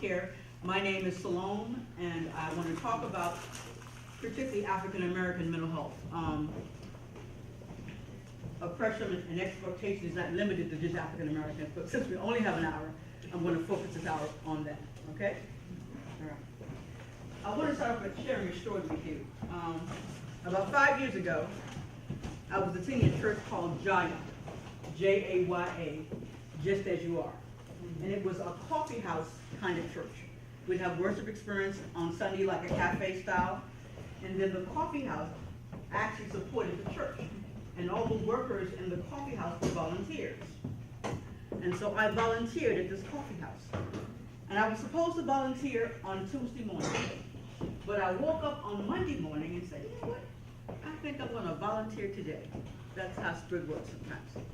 care. My name is Salome, and I want to talk about particularly African American mental health. Oppression and exploitation is not limited to just African Americans, but since we only have an hour, I'm going to focus this hour on that, okay? All right. I want to start off with sharing a story with you. About 5 years ago, I was attending a church called Jaya, J-A-Y-A, Just As You Are. And it was a coffee house kind of church. We'd have worship experience on Sunday like a cafe style, and then the coffee house actually supported the church. And all the workers in the coffee house were volunteers. And so I volunteered at this coffee house. And I was supposed to volunteer on Tuesday morning. But I woke up on Monday morning and said, you know what? I think I'm going to volunteer today. That's how Spirit works sometimes.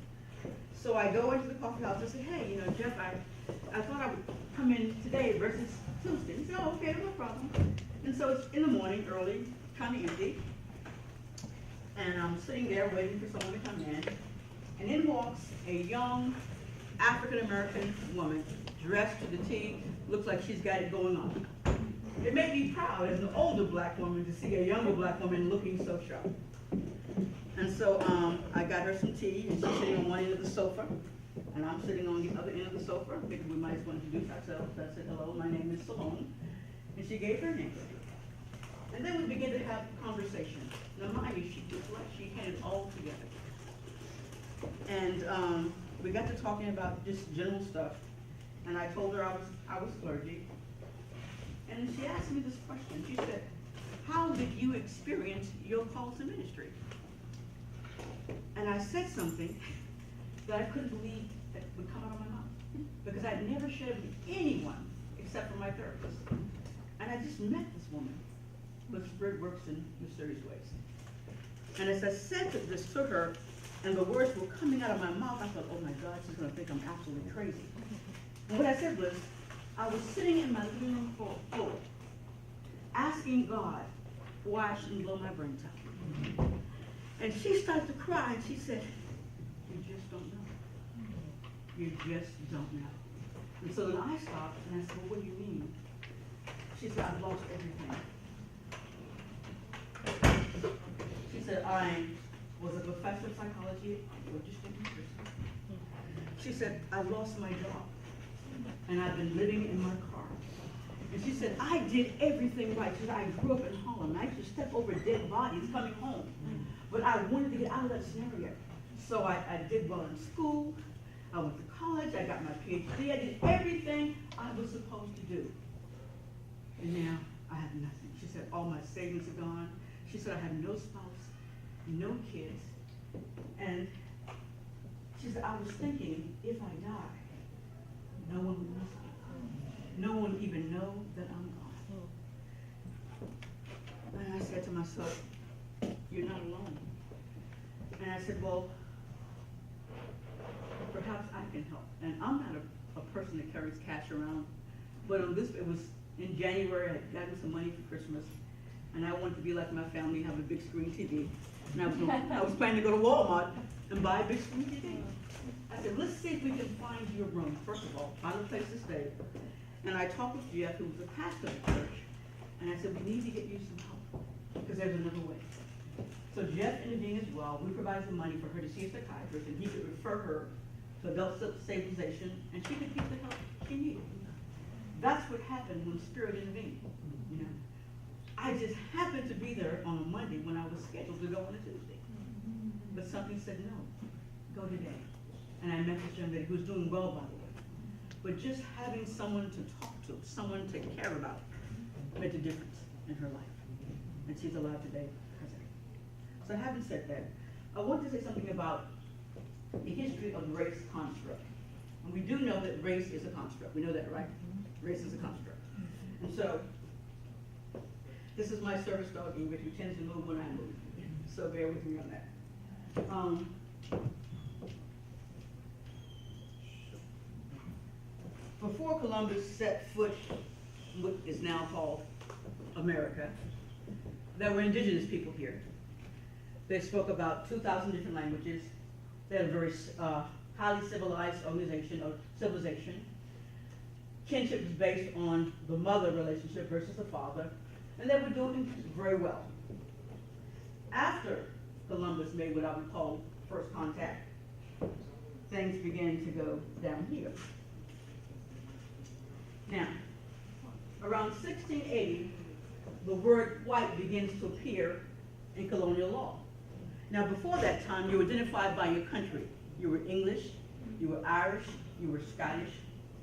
So I go into the coffee house and say, hey, you know, Jeff, I thought I would come in today versus Tuesday. He said, oh, okay, no problem. And so it's in the morning, early, kind of empty. And I'm sitting there waiting for someone to come in. And in walks a young African-American woman, dressed to the T, looks like she's got it going on. It made me proud as an older black woman to see a younger black woman looking so sharp. And so I got her some tea, and she's sitting on one end of the sofa, and I'm sitting on the other end of the sofa. I figured we might as well introduce ourselves. I said, hello, my name is Salome, and she gave her name. And then we began to have conversation. Now, mind you, she looked like she had it all together. And we got to talking about just general stuff, and I told her I was clergy. And she asked me this question. She said, how did you experience your call to ministry? And I said something that I couldn't believe that would come out of my mouth, because I'd never shared with anyone except for my therapist. And I just met this woman, but Spirit works in mysterious ways. And as I said this to her, and the words were coming out of my mouth, I thought, oh my God, she's going to think I'm absolutely crazy. And what I said was, I was sitting in my living room floor, asking God why I shouldn't blow my brains out. And she started to cry, and she said, you just don't know. You just don't know. And so then I stopped, and I said, well, what do you mean? She said, I've lost everything. She said, I was a professor of psychology at Georgia State University. She said, I lost my job, and I've been living in my car. And she said, I did everything right. She said, I grew up in Harlem. I used to step over dead bodies coming home. But I wanted to get out of that scenario. So I did well in school. I went to college. I got my PhD. I did everything I was supposed to do. And now I have nothing. She said, all my savings are gone. She said, I have no spouse, no kids. And she said, I was thinking, if I die, no one would miss me. No one would even know that I'm gone. And I said to myself, you're not alone. And I said, well, perhaps I can help. And I'm not a person that carries cash around, but on this, it was in January, I had gotten some money for Christmas, and I wanted to be like my family, have a big screen TV. And I was planning to go to Walmart and buy a big screen TV. I said, let's see if we can find you a room, first of all, find a place to stay. And I talked with Jeff, who was a pastor of the church, and I said, we need to get you some help, because there's another way. So Jeff intervened as well. We provided the money for her to see a psychiatrist, and he could refer her to adult stabilization, and she could get the help she needed. That's what happened when Spirit intervened. You know, I just happened to be there on a Monday when I was scheduled to go on a Tuesday, but something said no, go today. And I met this young lady who was doing well, by the way. But just having someone to talk to, someone to care about, made a difference in her life, and she's alive today. So having said that, I want to say something about the history of the race construct. And we do know that race is a construct. We know that, right? Race is a construct. And so, this is my service dog, Ingrid, who tends to move when I move. So bear with me on that. Before Columbus set foot in what is now called America, there were indigenous people here. They spoke about 2,000 different languages. They had a very highly civilized organization or civilization. kinship is based on the mother relationship versus the father, and they were doing very well. After Columbus made what I would call first contact, things began to go downhill. Now, around 1680, the word white begins to appear in colonial law. Now, before that time, you were identified by your country. You were English, you were Irish, you were Scottish.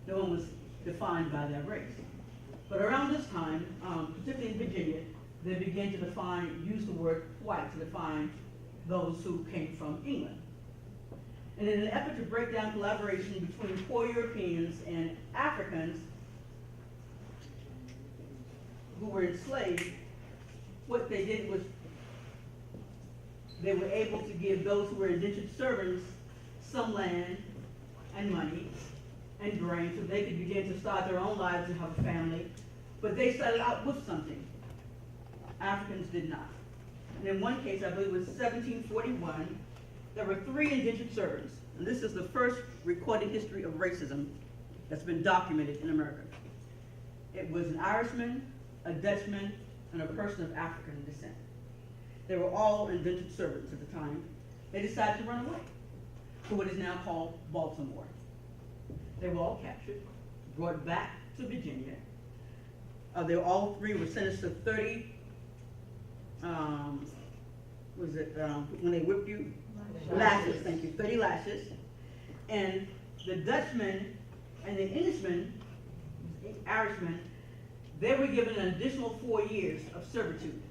No one was defined by their race. But around this time, particularly in Virginia, they began to use the word white to define those who came from England. And in an effort to break down collaboration between poor Europeans and Africans who were enslaved, what they did was they were able to give those who were indentured servants some land and money and grain so they could begin to start their own lives and have a family. But they started out with something. Africans did not. And in one case, I believe it was 1741, there were 3 indentured servants. And this is the first recorded history of racism that's been documented in America. It was an Irishman, a Dutchman, and a person of African descent. They were all indentured servants at the time. They decided to run away to what is now called Baltimore. They were all captured, brought back to Virginia. All 3 were sentenced to 30, when they whip you? Lashes, thank you, 30 lashes. And the Dutchman and the Englishman, Irishman, they were given an additional 4 years of servitude.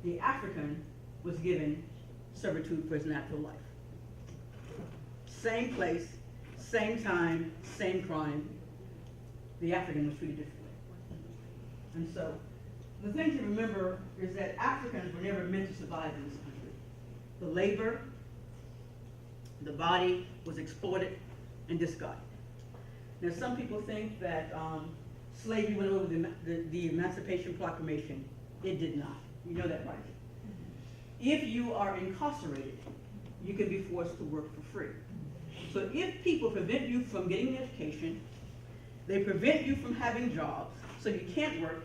The African was given servitude for his natural life. Same place, same time, same crime. The African was treated differently. And so, the thing to remember is that Africans were never meant to survive in this country. The labor, the body was exploited and discarded. Now, some people think that slavery went over the Emancipation Proclamation. It did not. You know that, right? If you are incarcerated, you can be forced to work for free. So if people prevent you from getting an education, they prevent you from having jobs, so you can't work,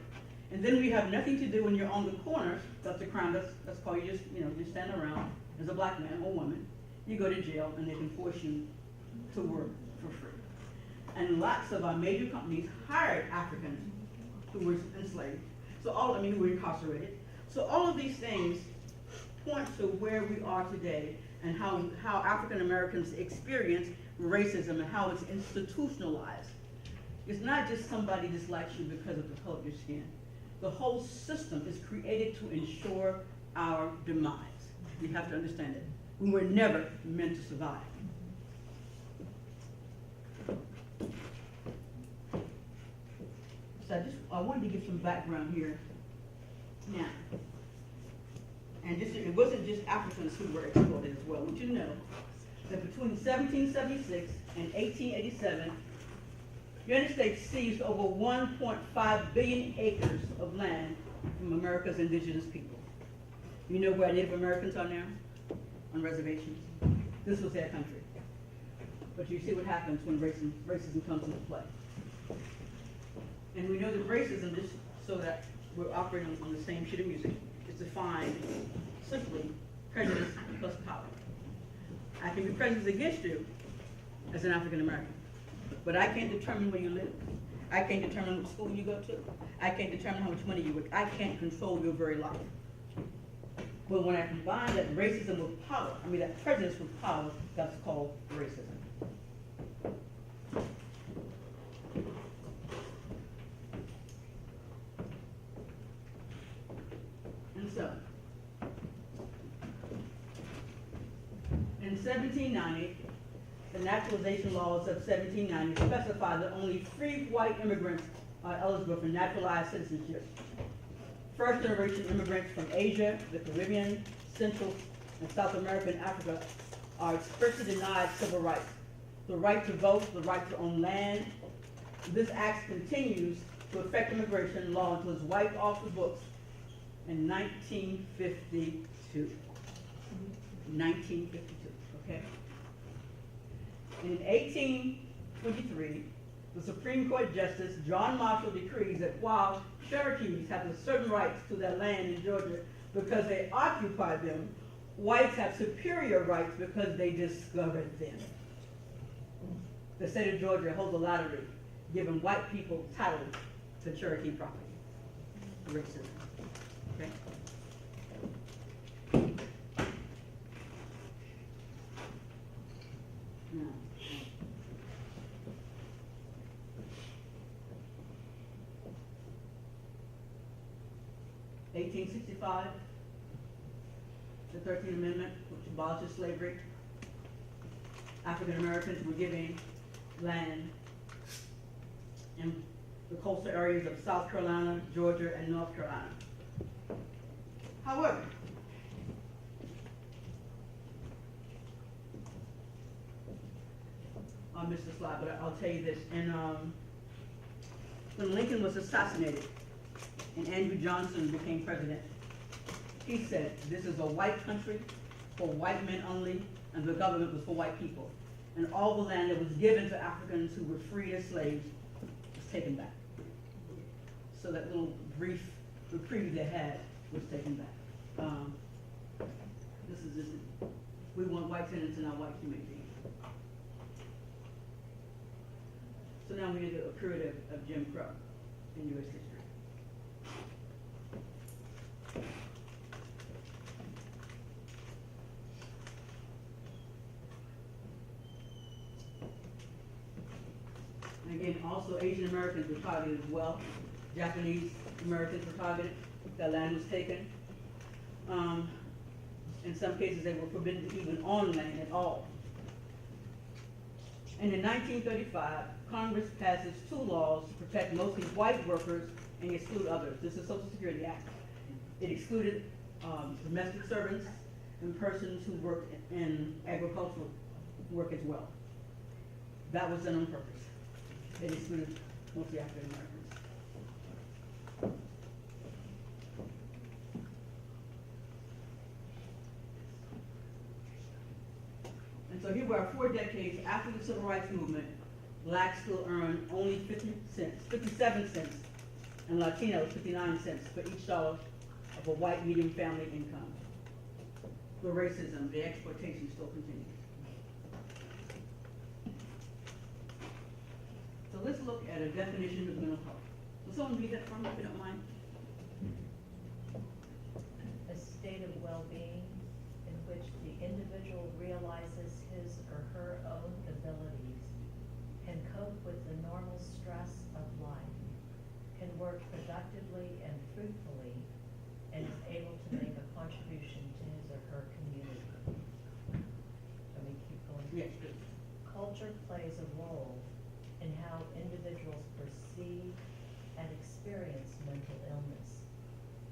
and then we have nothing to do when you're on the corner, that's a crime, that's called you just stand around as a black man or woman, you go to jail and they can force you to work for free. And lots of our major companies hired Africans who were enslaved, who were incarcerated. So all of these things point to where we are today and how African Americans experience racism and how it's institutionalized. It's not just somebody dislikes you because of the color of your skin. The whole system is created to ensure our demise. You have to understand it. We were never meant to survive. So I wanted to give some background here. Now, and it wasn't just Africans who were exploited as well. I want you to know that between 1776 and 1887, the United States seized over 1.5 billion acres of land from America's indigenous people. You know where Native Americans are now? On reservations. This was their country. But you see what happens when racism comes into play. And we know that racism is so that we're operating on the same sheet of music. It's defined simply prejudice plus power. I can be prejudiced against you as an African American, but I can't determine where you live. I can't determine what school you go to. I can't determine how much money you work. I can't control your very life. But when I combine that racism with power, that prejudice with power, that's called racism. And so, in 1790, the naturalization laws of 1790 specify that only free white immigrants are eligible for naturalized citizenship. First generation immigrants from Asia, the Caribbean, Central and South America and Africa are expressly denied civil rights. The right to vote, the right to own land. This act continues to affect immigration law until it's wiped off the books in 1952. 1952, okay? And in 1823, the Supreme Court Justice John Marshall decrees that while Cherokees have certain rights to their land in Georgia because they occupied them, whites have superior rights because they discovered them. The state of Georgia holds a lottery giving white people title to Cherokee property. Racism. Okay? Now, 1865, the 13th Amendment, which abolishes slavery. African Americans were given land in the coastal areas of South Carolina, Georgia, and North Carolina. However, I missed the slide, but I'll tell you this. And when Lincoln was assassinated and Andrew Johnson became president, he said, "This is a white country for white men only, and the government was for white people. And all the land that was given to Africans who were freed as slaves was taken back." So that little brief reprieve they had was taken back. We want white tenants in our white community. So now we need a period of Jim Crow in U.S. history. And again, also Asian Americans were targeted as well. Japanese Americans were targeted. Their land was taken. In some cases, they were forbidden to even own land at all. And in 1935, Congress passes 2 laws to protect mostly white workers and exclude others. This is the Social Security Act. It excluded domestic servants and persons who worked in agricultural work as well. That was done on purpose. It excluded mostly African Americans. And so here we are 4 decades after the Civil Rights Movement. Blacks still earn only 57 cents, and Latinos 59 cents for each dollar of a white median family income. The racism, the exploitation still continues. So let's look at a definition of mental health. Will someone read that for me, if you don't mind? A state of well-being in which the individual realizes his or her own abilities, can cope with the normal stress of life, can work productively and fruitfully, and is able to make a contribution to his or her community. Let me keep going. Yes, please. Culture plays a role in how individuals perceive and experience mental illness,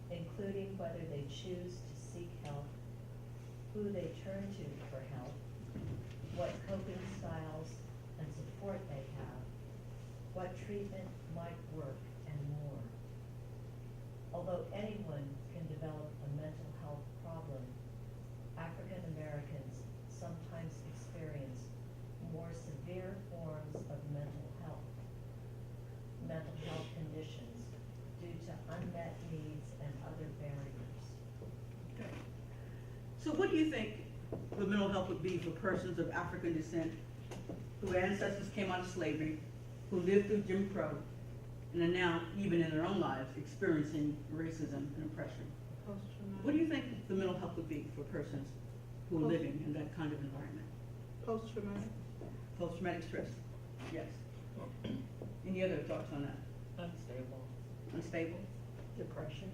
including whether they choose to seek help, who they turn to for help, what coping styles and support they have, what treatment might work, and more. Although anyone can develop a mental health problem, African Americans sometimes experience more severe forms of mental health conditions due to unmet needs and other barriers. Okay. So what do you think the mental health would be for persons of African descent whose ancestors came out of slavery, who lived through Jim Crow, and are now, even in their own lives, experiencing racism and oppression? What do you think the mental health would be for persons who are living in that kind of environment? Post-traumatic. Post-traumatic stress, yes. Any other thoughts on that? Unstable. Unstable? Depression.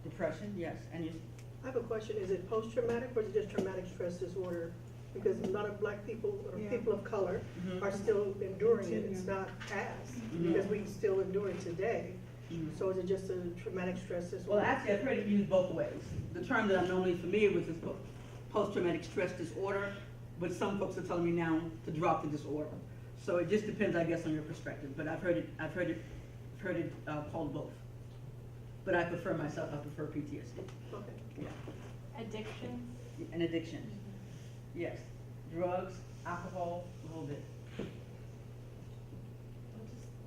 Depression, yes. And you, I have a question. Is it post-traumatic or is it just traumatic stress disorder? Because a lot of black people or people of color are still enduring it. It's not past, because we still endure it today. So is it just a traumatic stress disorder? well, actually, I've heard it used both ways. The term that I'm normally familiar with is post-traumatic stress disorder, but some folks are telling me now to drop the disorder. So it just depends, I guess, on your perspective. But I've heard it called both. But I prefer PTSD. Okay. Yeah. Addiction. An addiction. Yes. Drugs, alcohol, a little bit.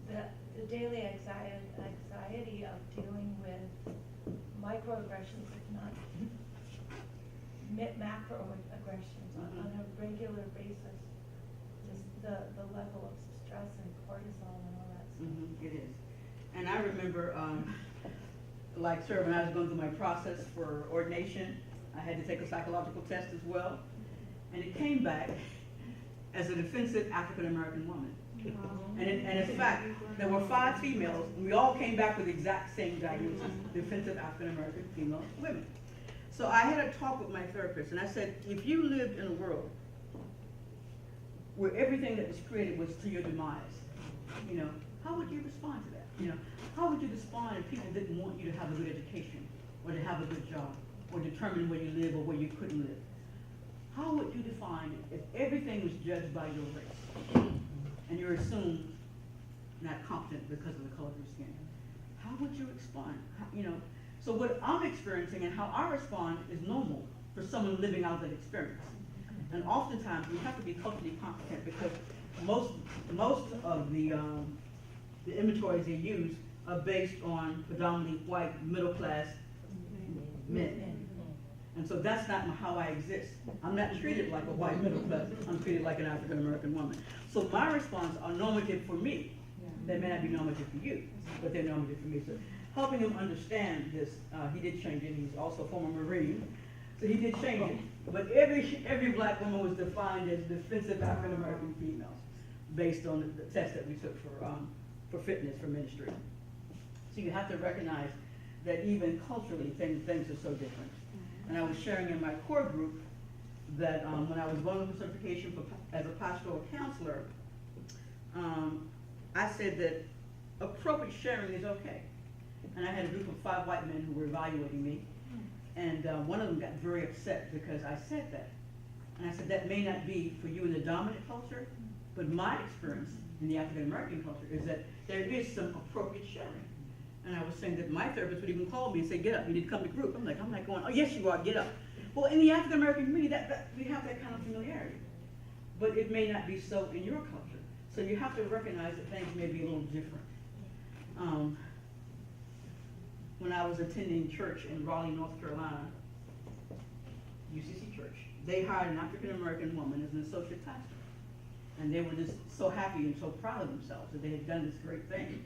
the daily anxiety of dealing with microaggressions, if not macroaggressions on a regular basis, just the level of stress and cortisol and all that stuff. It is. And I remember, like, sir, when I was going through my process for ordination, I had to take a psychological test as well. And it came back as a defensive African-American woman. And in fact, there were 5 females, and we all came back with the exact same diagnosis, defensive African-American female women. So I had a talk with my therapist, and I said, if you lived in a world where everything that was created was to your demise, you know, how would you respond to that? You know, how would you respond if people didn't want you to have a good education, or to have a good job, or determine where you live or where you couldn't live? How would you define it if everything was judged by your race, and you're assumed not competent because of the color of your skin? How would you respond? You know, so what I'm experiencing and how I respond is normal for someone living out that experience. And oftentimes we have to be culturally competent because most of the inventories they use are based on predominantly white middle class men. And so that's not how I exist. I'm not treated like a white middle class. I'm treated like an African American woman. So my responses are normative for me. They may not be normative for you, but they're normative for me. So helping him understand this, he did change it. He's also a former Marine, so he did change it. But every black woman was defined as defensive African American females, based on the test that we took for fitness, for ministry. So you have to recognize that even culturally, things are so different. And I was sharing in my core group that when I was going for certification as a pastoral counselor, I said that appropriate sharing is okay. And I had a group of 5 white men who were evaluating me, and one of them got very upset because I said that. And I said, that may not be for you in the dominant culture, but my experience in the African American culture is that there is some appropriate sharing. And I was saying that my therapist would even call me and say, get up, you need to come to group. I'm not going, oh yes you are, get up. Well, in the African American community, we have that kind of familiarity. But it may not be so in your culture. So you have to recognize that things may be a little different. When I was attending church in Raleigh, North Carolina, UCC church, they hired an African American woman as an associate pastor. And they were just so happy and so proud of themselves that they had done this great thing.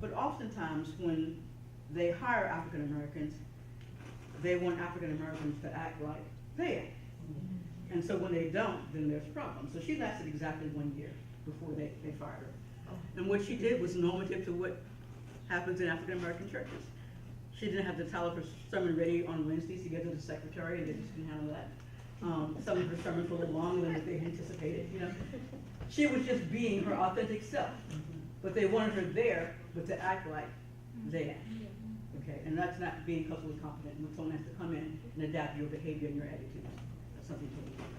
But oftentimes when they hire African Americans, they want African Americans to act like they act. And so when they don't, then there's problems. So she lasted exactly 1 year before they fired her. And what she did was normative to what happens in African American churches. She didn't have the title of her sermon ready on Wednesdays to get to the secretary, and they just couldn't handle that. Some of her sermons were a little longer than they anticipated, you know. She was just being her authentic self. But they wanted her there, but to act like they act. Okay, and that's not being culturally competent. When someone has to come in and adapt your behavior and your attitudes. That's something totally different.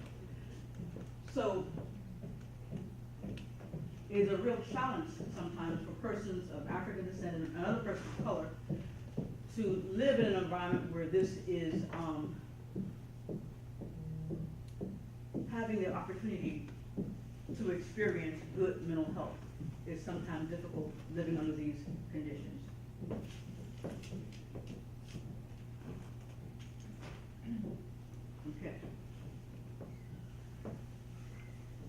So it's a real challenge sometimes for persons of African descent and other persons of color to live in an environment where this is having the opportunity to experience good mental health is sometimes difficult living under these conditions. Okay.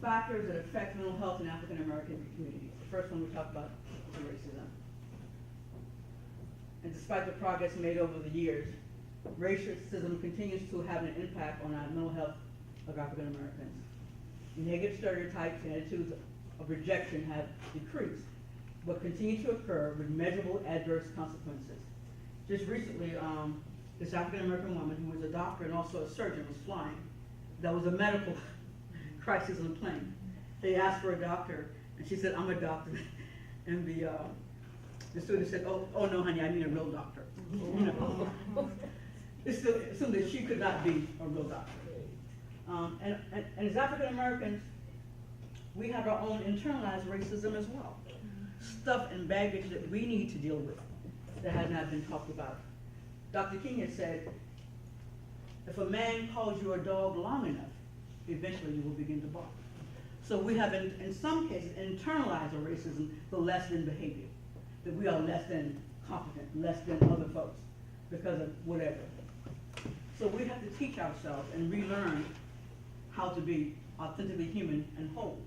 Factors that affect mental health in African American communities. The first one we talked about is racism. And despite the progress made over the years, racism continues to have an impact on our mental health of African Americans. Negative stereotypes and attitudes of rejection have decreased, but continue to occur with measurable adverse consequences. Just recently, this African American woman who was a doctor and also a surgeon was flying. There was a medical crisis on the plane. They asked for a doctor, and she said, I'm a doctor. And the student said, oh no, honey, I mean a real doctor. You know, it's still assumed that she could not be a real doctor. And as African Americans, we have our own internalized racism as well. Stuff and baggage that we need to deal with that has not been talked about. Dr. King has said, if a man calls you a dog long enough, eventually you will begin to bark. So we have, in some cases, internalized our racism, the less than behavior, that we are less than competent, less than other folks, because of whatever. So we have to teach ourselves and relearn how to be authentically human and whole.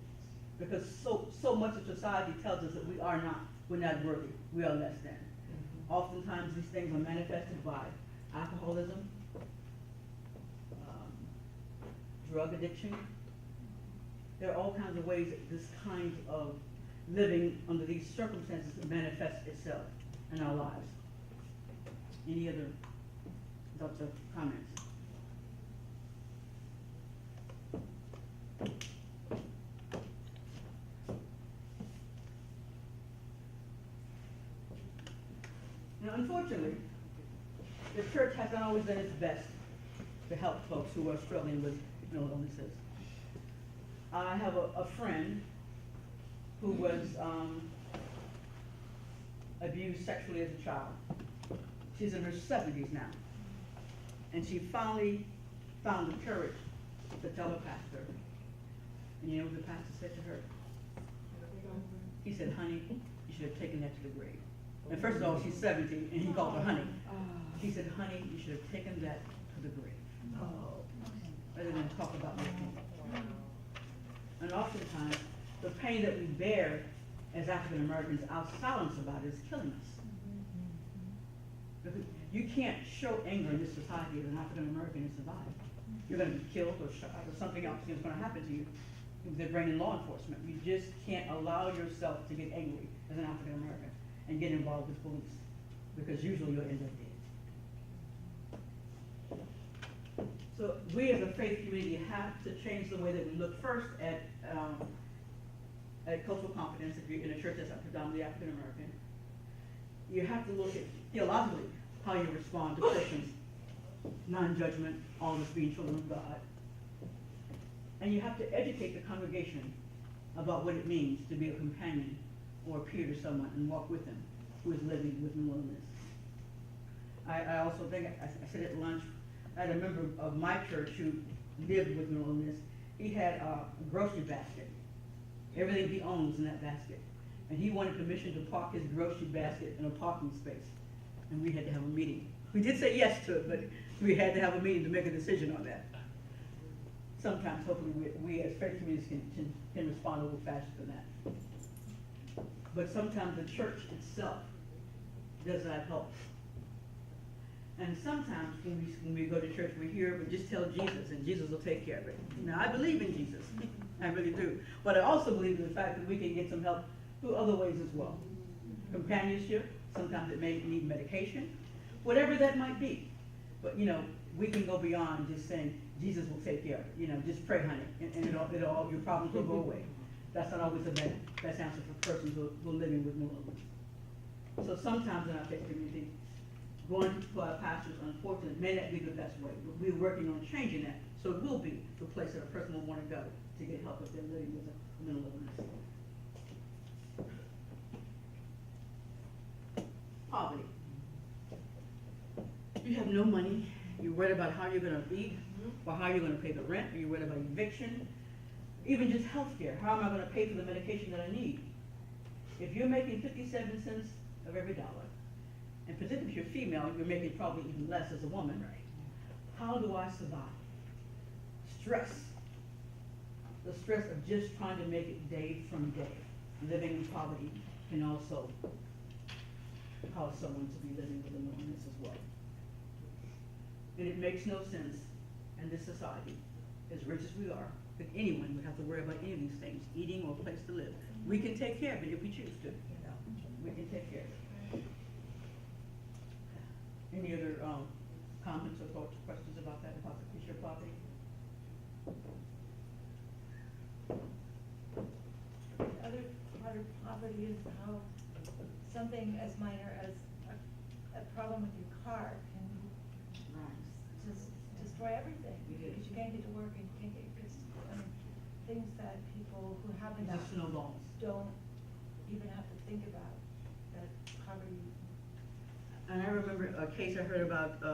Because so much of society tells us that we're not worthy, we are less than. Oftentimes these things are manifested by alcoholism, drug addiction. There are all kinds of ways that this kind of living under these circumstances manifests itself in our lives. Any other thoughts or comments? Now, unfortunately, the church has not always done its best to help folks who are struggling with mental illnesses. I have a friend who was abused sexually as a child. She's in her 70s now. And she finally found the courage to tell her pastor. And you know what the pastor said to her? He said, honey, you should have taken that to the grave. And first of all, she's 70, and he called her honey. He said, honey, you should have taken that to the grave. Rather than talk about my pain. And oftentimes, the pain that we bear as African Americans, our silence about it is killing us. Because you can't show anger in this society as an African American and survive. You're going to be killed or shot or something else is going to happen to you. They're bringing law enforcement. You just can't allow yourself to get angry as an African American and get involved with police, because usually you'll end up dead. So we as a faith community have to change the way that we look first at cultural competence. If you're in a church that's predominantly African American, you have to look at theologically how you respond to Christians, non-judgment, all of us being children of God. And you have to educate the congregation about what it means to be a companion or a peer to someone and walk with them who is living with mental illness. I also think, I said at lunch, I had a member of my church who lived with mental illness. He had a grocery basket. Everything he owns in that basket. And he wanted permission to park his grocery basket in a parking space. And we had to have a meeting. We did say yes to it, but we had to have a meeting to make a decision on that. Sometimes, hopefully, we as faith communities can respond a little faster than that. But sometimes the church itself does not help. And sometimes when we go to church, we hear, but just tell Jesus, and Jesus will take care of it. Now, I believe in Jesus. I really do. But I also believe in the fact that we can get some help through other ways as well. Companionship, sometimes it may need medication, whatever that might be. But, you know, we can go beyond just saying, Jesus will take care of it. You know, just pray, honey, and all your problems will go away. That's not always the best answer for persons who are living with mental illness. So sometimes in our faith community, going to our pastors, unfortunately, may not be the best way. But we're working on changing that, so it will be the place that a person will want to go to get help if they're living with a mental illness. Poverty. You have no money. You're worried about how you're going to eat, or how you're going to pay the rent, or you're worried about eviction, even just health care. How am I going to pay for the medication that I need? If you're making 57 cents of every dollar, and particularly if you're female, you're making probably even less as a woman, right? How do I survive? Stress. The stress of just trying to make it day from day. Living in poverty can also cause someone to be living with an illness as well. And it makes no sense in this society, as rich as we are, that anyone would have to worry about any of these things, eating or a place to live. We can take care of it if we choose to. We can take care of it. Any other comments or thoughts or questions about that, about the issue of poverty? The other part of poverty is how something as minor as a problem with your car can just destroy everything. Because you can't get to work and you can't get your kids to school. I mean, things that people who have It enough just snowballs. don't even have to think about, that poverty. And I remember a case I heard about, it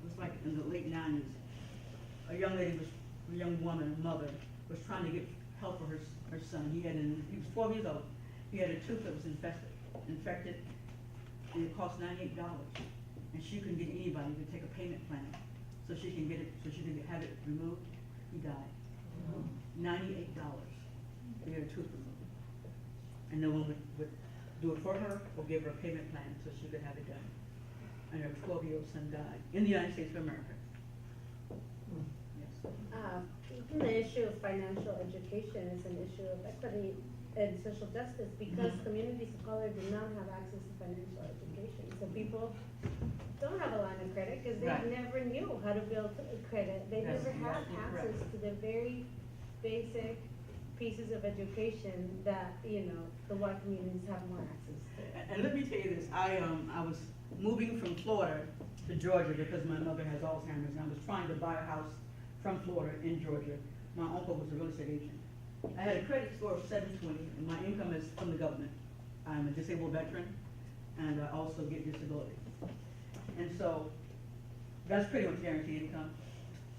was like in the late 90s. A young woman, a mother, was trying to get help for her son. He was 12 years old. He had a tooth that was infected, and it cost $98. And she couldn't get anybody to take a payment plan, so she can have it removed. He died. $98 to get a tooth removed. And no one would do it for her or give her a payment plan so she could have it done. And her 12-year-old son died in the United States of America. Yes. The issue of financial education is an issue of equity and social justice because communities of color do not have access to financial education. So people don't have a line of credit because they Right. never knew how to build credit. They That's never had exactly access correct. to the very basic pieces of education that, the white communities have more access to. And let me tell you this, I was moving from Florida to Georgia because my mother has Alzheimer's, and I was trying to buy a house from Florida in Georgia. My uncle was a real estate agent. I had a credit score of 720, and my income is from the government. I'm a disabled veteran, and I also get disability. And so, that's pretty much guaranteed income.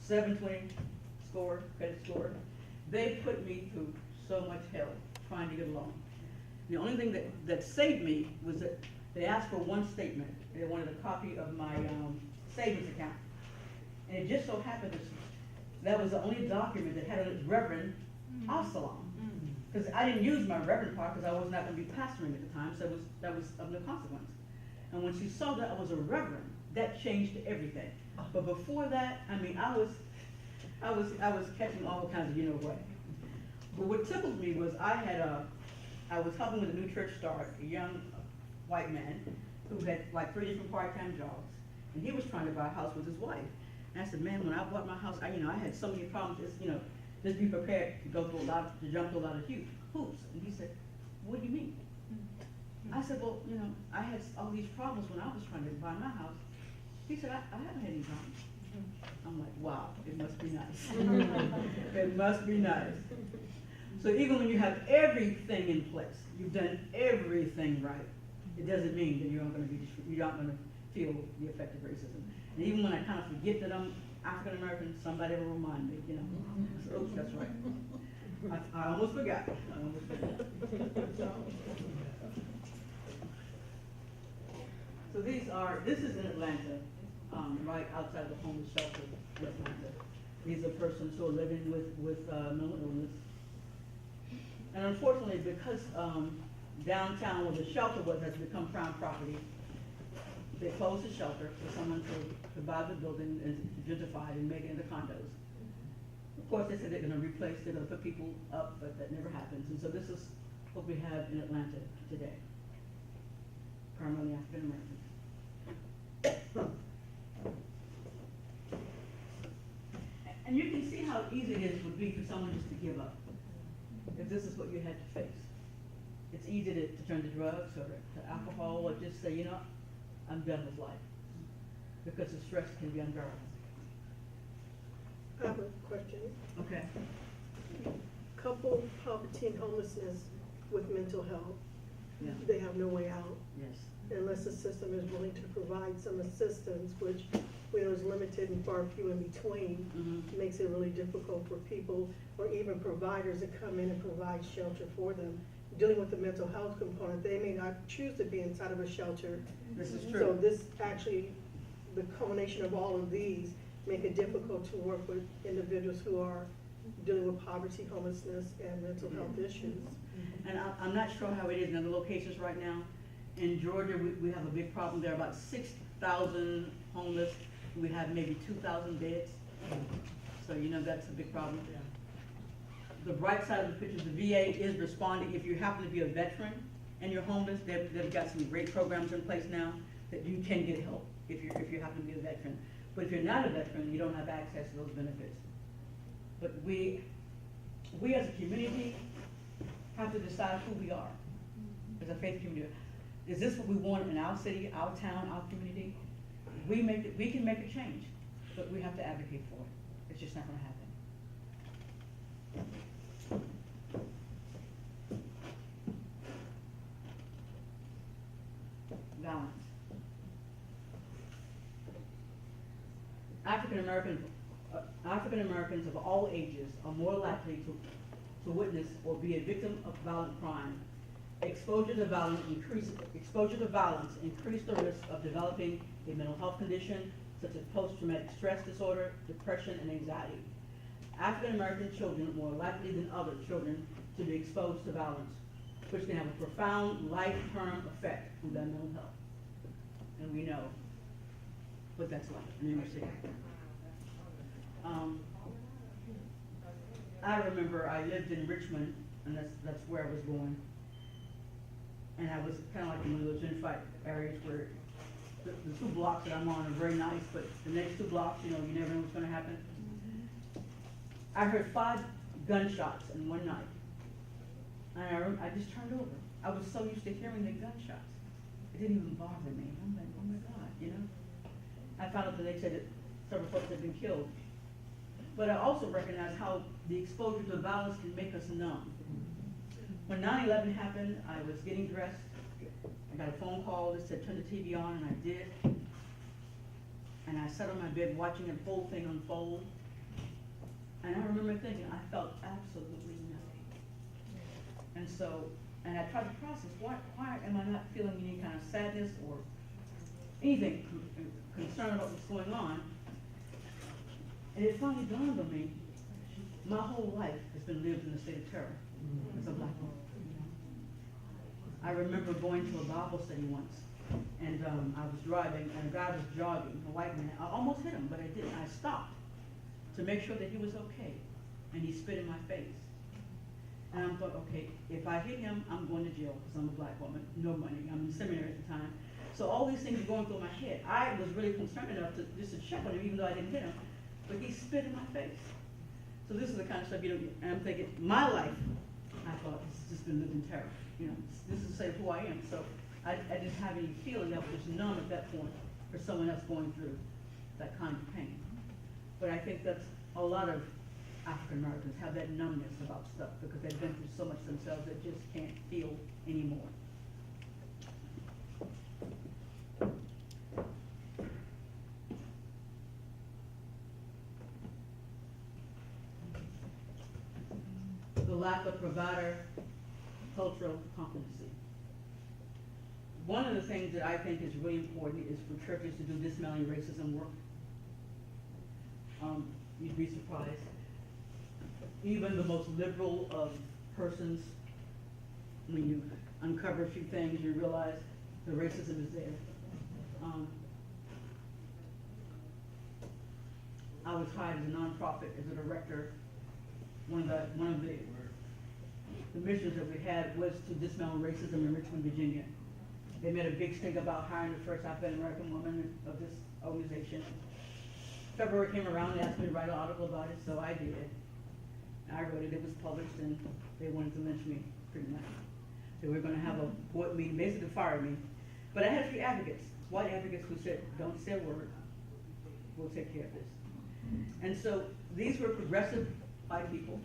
720 score, credit score. They put me through so much hell trying to get a loan. The only thing that saved me was that they asked for one statement. They wanted a copy of my savings account. And it just so happened that was the only document that had a Reverend of Salaam. Because I didn't use my Reverend part because I was not going to be pastoring at the time, so that was of no consequence. And when she saw that I was a Reverend, that changed everything. But before that, I mean, I was catching all kinds of what. But what tickled me was I was helping with a new church start, a young white man who had like 3 different part-time jobs, and he was trying to buy a house with his wife. And I said, man, when I bought my house, I had so many problems. Just be prepared to jump through a lot of hoops. And he said, what do you mean? I said, well, I had all these problems when I was trying to buy my house. He said, I haven't had any problems. I'm like, wow, it must be nice. It must be nice. So even when you have everything in place, you've done everything right, it doesn't mean that you're not going to feel the effect of racism. And even when I kind of forget that I'm African American, somebody will remind me, I said, oops, that's right. I almost forgot. So this is in Atlanta, right outside of the homeless shelter in Atlanta. These are persons who are living with mental illness. And unfortunately, because downtown where the shelter was has become prime property, they closed the shelter for someone to buy the building and gentrify it and make it into condos. Of course, they said they're going to put people up, but that never happens. And so this is what we have in Atlanta today, primarily African Americans. And you can see how easy it would be for someone just to give up, if this is what you had to face. It's easy to turn to drugs or to alcohol or just say, I'm done with life, because the stress can be unbearable. I have a question. Okay. Couple poverty and homelessness with mental health. Yeah. They have no way out Yes. unless the system is willing to provide some assistance, which we know is limited and far few in between. Mm-hmm. Makes it really difficult for people or even providers to come in and provide shelter for them. Dealing with the mental health component, they may not choose to be inside of a shelter. This is So true. this actually, the combination of all of these make it difficult to work with individuals who are dealing with poverty, homelessness, and mental health issues. And I'm not sure how it is in other locations right now. In Georgia, we have a big problem. There are about 6,000 homeless. We have maybe 2,000 beds. So that's a big problem. The bright side of the picture, the VA is responding. If you happen to be a veteran and you're homeless, they've got some great programs in place now that you can get help if you happen to be a veteran. But if you're not a veteran, you don't have access to those benefits. But we as a community have to decide who we are as a faith community. Is this what we want in our city, our town, our community? We can make a change, but we have to advocate for it. It's just not going to happen. Balance. African Americans of all ages are more likely to to witness or be a victim of violent crime. Exposure to violence increase the risk of developing a mental health condition such as post-traumatic stress disorder, depression, and anxiety. African American children are more likely than other children to be exposed to violence, which can have a profound life-term effect on their mental health. And we know what that's like in inner city. I remember I lived in Richmond, and that's where I was going. And I was kind of like in one of those gentrified areas where the 2 blocks that I'm on are very nice, but the next 2 blocks, you know, you never know what's gonna happen. I heard 5 gunshots in one night. And I just turned over. I was so used to hearing the gunshots. It didn't even bother me. I'm like, oh my God, you know? I found out the next day that several folks had been killed. But I also recognized how the exposure to violence can make us numb. When 9/11 happened, I was getting dressed. I got a phone call that said, turn the TV on, and I did. And I sat on my bed watching the whole thing unfold. And I remember thinking, I felt absolutely nothing. And so, and I tried to process, why am I not feeling any kind of sadness or anything concerned about what's going on? And it finally dawned on me, my whole life has been lived in a state of terror as a black woman. I remember going to a Bible study once, and I was driving, and a guy was jogging, a white man. I almost hit him, but I didn't. I stopped to make sure that he was okay, and he spit in my face. And I thought, okay, if I hit him, I'm going to jail because I'm a black woman, no money. I'm in seminary at the time. So all these things were going through my head. I was really concerned enough to just to check on him, even though I didn't hit him, but he spit in my face. So this is the kind of stuff, you know, and I'm thinking, my life, I thought, this has just been lived in terror. You know, this is say who I am. So I didn't have any feeling that was just numb at that point for someone else going through that kind of pain. But I think that's a lot of African Americans have that numbness about stuff because they've been through so much themselves that just can't feel anymore. The lack of provider cultural competency. One of the things that I think is really important is for churches to do dismantling racism work. You'd be surprised. Even the most liberal of persons, when you uncover a few things, you realize the racism is there. I was hired as a nonprofit as a director. One of the missions that we had was to dismantle racism in Richmond, Virginia. They made a big stink about hiring the first African American woman of this organization. February came around, they asked me to write an article about it, so I did. I wrote it, it was published, and they wanted to lynch me, pretty much. They were gonna have a board meeting, basically to fire me. But I had a few advocates, white advocates who said, don't say a word, we'll take care of this. And so these were progressive white people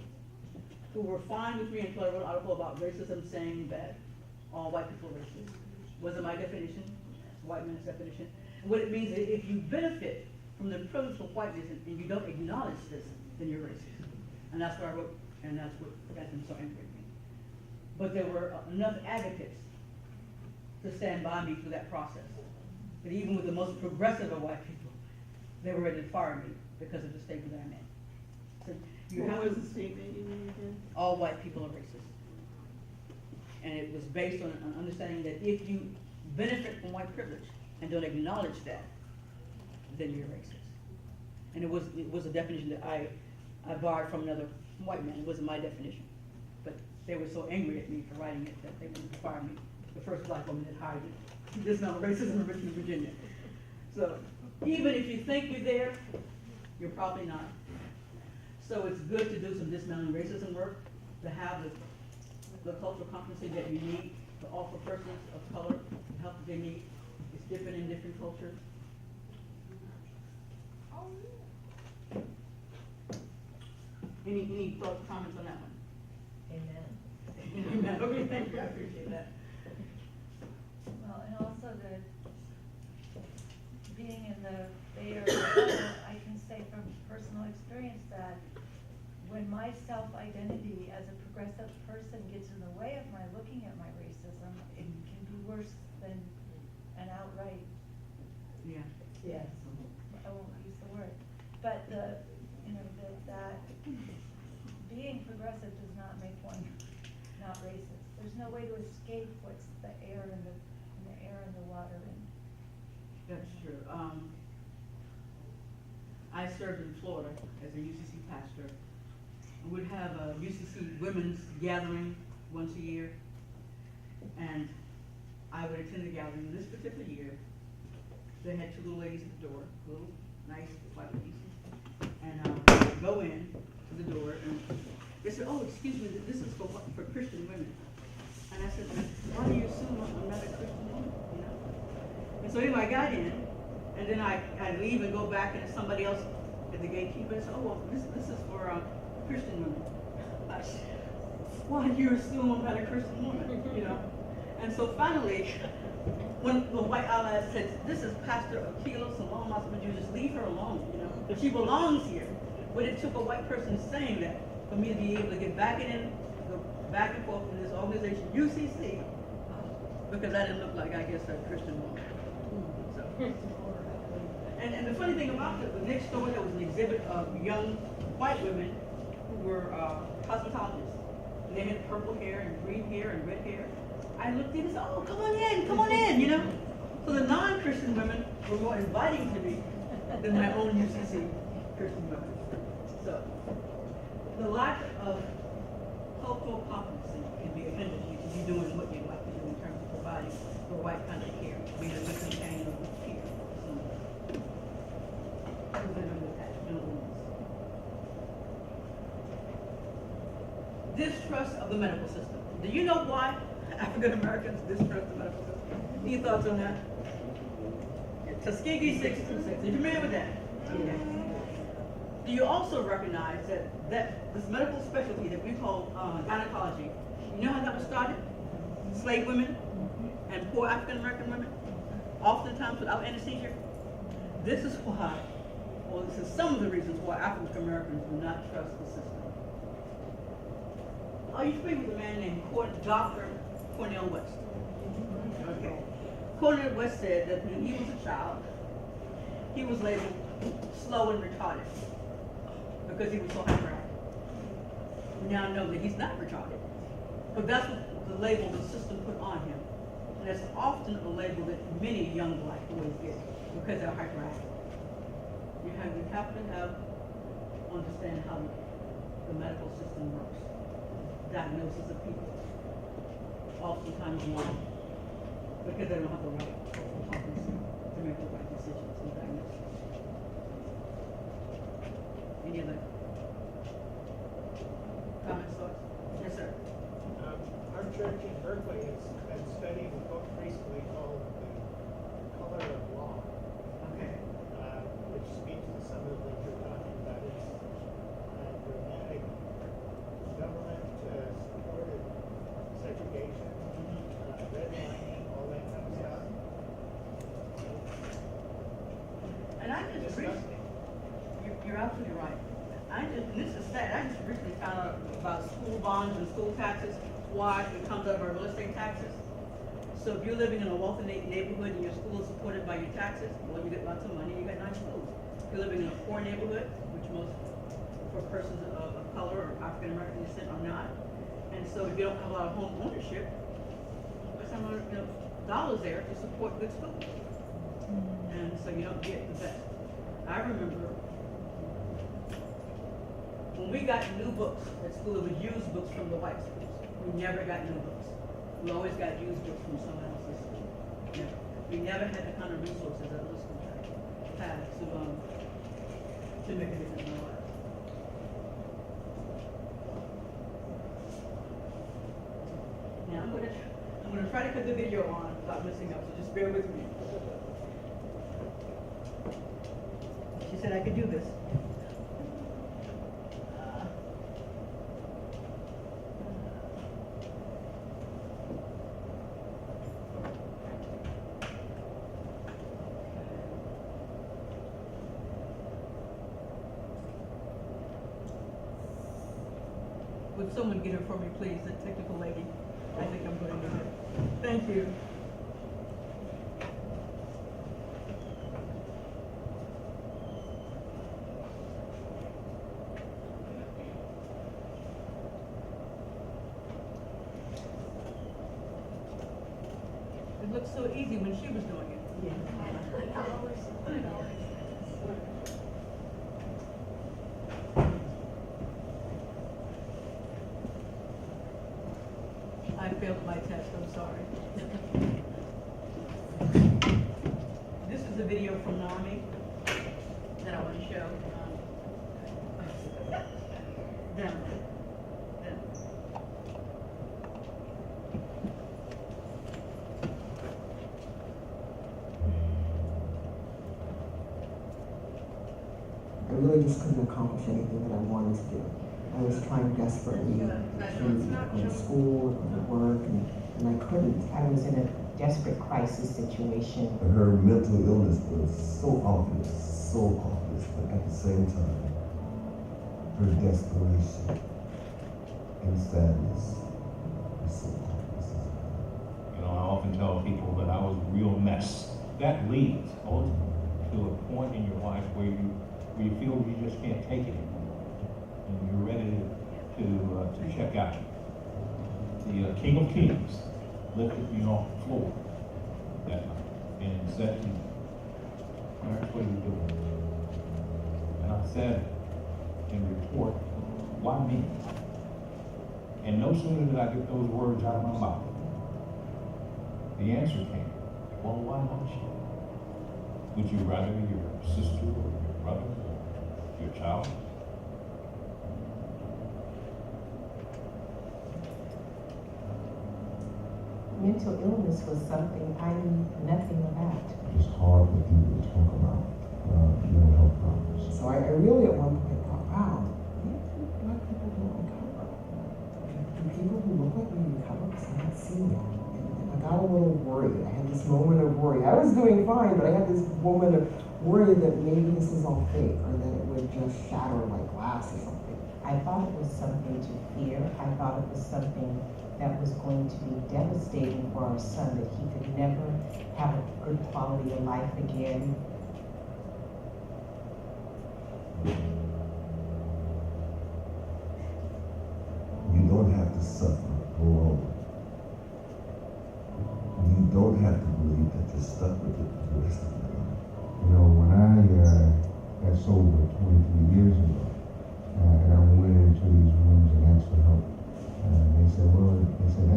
who were fine with me until I wrote an article about racism saying that all white people are racist. Wasn't my definition, it's white man's definition. And what it means is if you benefit from the privilege of whiteness and you don't acknowledge this, then you're racist. And that's what I wrote, and that's what got them so angry at me. But there were enough advocates to stand by me through that process. But even with the most progressive of white people, they were ready to fire me because of the statement that I made. So What was the statement you made again? all white people are racist. And it was based on an understanding that if you benefit from white privilege and don't acknowledge that, then you're racist. And it was a definition that I borrowed from another white man. It wasn't my definition. But they were so angry at me for writing it that they wanted to fire me. The first black woman that hired me. This is not racism in Richmond, Virginia. So even if you think you're there, you're probably not. So it's good to do some dismantling racism work, to have the cultural competency that you need to offer persons of color the help that they need. It's different in different cultures. Any thoughts, comments on that one? Amen. Amen. Okay, thank you, I appreciate that. Well, and also being in the Bay Area, I can say from personal experience that when my self-identity as a progressive person gets in the way of my looking at my racism, it can be worse than an outright, Yeah. Yes. I won't use the word, but that being progressive does not make one not racist. There's no way to escape what's the air and the water and. That's true. I served in Florida as a UCC pastor. We would have a UCC women's gathering once a year, and I would attend the gathering. This particular year, they had two little ladies at the door, little nice white ladies, and I would go in to the door, and they said, "Oh, excuse me, this is for Christian women." And I said, "Why do you assume I'm not a Christian woman?" You know. And so anyway, I got in, and then I'd leave and go back, and somebody else at the gatekeeper said, "Oh, well, this is for Christian women." I said, "Why do you assume I'm not a Christian woman?" You know. And so finally, when the white ally said, "This is Pastor Akila Salome," I said, "Would you just leave her alone? You know, she belongs here." But it took a white person saying that for me to be able to get back go back and forth in this organization, UCC, because I didn't look like, I guess, a Christian woman. So, and the funny thing about it, the next door there was an exhibit of young white women who were cosmetologists. And they had purple hair and green hair and red hair. I looked in and said, "Oh, come on in, you know." So the non-Christian women were more inviting to me than my own UCC Christian women. So the lack of cultural competency can be a hindrance. You can be doing what you like to do in terms of providing the right kind of care, being a good companion of care. Distrust of the medical system. Do you know why African Americans distrust the medical system? Any thoughts on that? Tuskegee 626. Are you familiar with that? Yeah. Do you also recognize that this medical specialty that we call gynecology, you know how that was started? Slave women and poor African American women, oftentimes without anesthesia. This is why, well, this is some of the reasons why African Americans do not trust the system. Are you familiar with a man named Dr. Cornel West? Okay. Cornel West said that when he was a child, he was labeled slow and retarded because he was so hyperactive. We now know that he's not retarded, but that's what the label the system put on him. And that's often a label that many young black boys get because they're hyperactive. You have to understand how the medical system works. Diagnoses of people oftentimes wrong because they don't have the right competency to make the right decisions and diagnoses. Any other comments, thoughts? Yes, sir. Our church in Berkeley has been studying a book recently called The Color of Law, Okay. which speaks to some of the things you're talking about. It's dramatic government supported segregation, redlining, all that kind of stuff. And I just recently, you're absolutely right. This is sad, I just recently found out about school bonds and school taxes, why it comes out of our real estate taxes. So if you're living in a wealthy neighborhood and your school is supported by your taxes, well, you get lots of money, you get nice schools. If you're living in a poor neighborhood, which most for persons of color or African American descent are not, and so if you don't have a lot of home ownership, there's some dollars there to support good schools. And so you don't get the best. I remember when we got new books at school, it was used books from the white schools. We never got new books. We always got used books from someone else's school. Never. We never had the kind of resources that other schools had to make a difference in our lives. Now I'm gonna try to put the video on without messing up, so just bear with me. She said I could do this. Would someone get her for me, please, the technical lady? I think I'm going to do it. Thank you. It looked so easy when she was doing it. I failed my test, I'm sorry. This is a video from NAMI that I want to show. Them. I really just couldn't accomplish anything that I wanted to do. I was trying desperately to go to school, go to work, and I couldn't. I was in a desperate crisis situation. Her mental illness was so obvious, but at the same time, her desperation and sadness was so obvious. You know, I often tell people that I was a real mess. That leads ultimately to a point in your life where you feel you just can't take it anymore, and you're ready to check out. The King of Kings lifted me off the floor that night and said to me, "Clarence, what are you doing?" And I said in retort, "Why me?" And no sooner did I get those words out of my mouth, the answer came, "Well, why not you? Would you rather your sister or your brother or your child?" Mental illness was something I knew nothing about. It's hard for people to talk about mental health problems. So I really at one point thought, wow, maybe black people don't recover. Do people who look like me recover? Because I'm not seeing it. And I got a little worried. I had this moment of worry. I was doing fine, but I had this moment of worry that maybe this is all fake or that it would just shatter like glass or something. I thought it was something to fear. I thought it was something that was going to be devastating for our son, that he could never have a good quality of life again. You don't have to suffer alone. You don't have to believe that you're stuck with it for the rest of your life. You know, when I got sober 23 years ago, and I went into these rooms and asked for help, they said,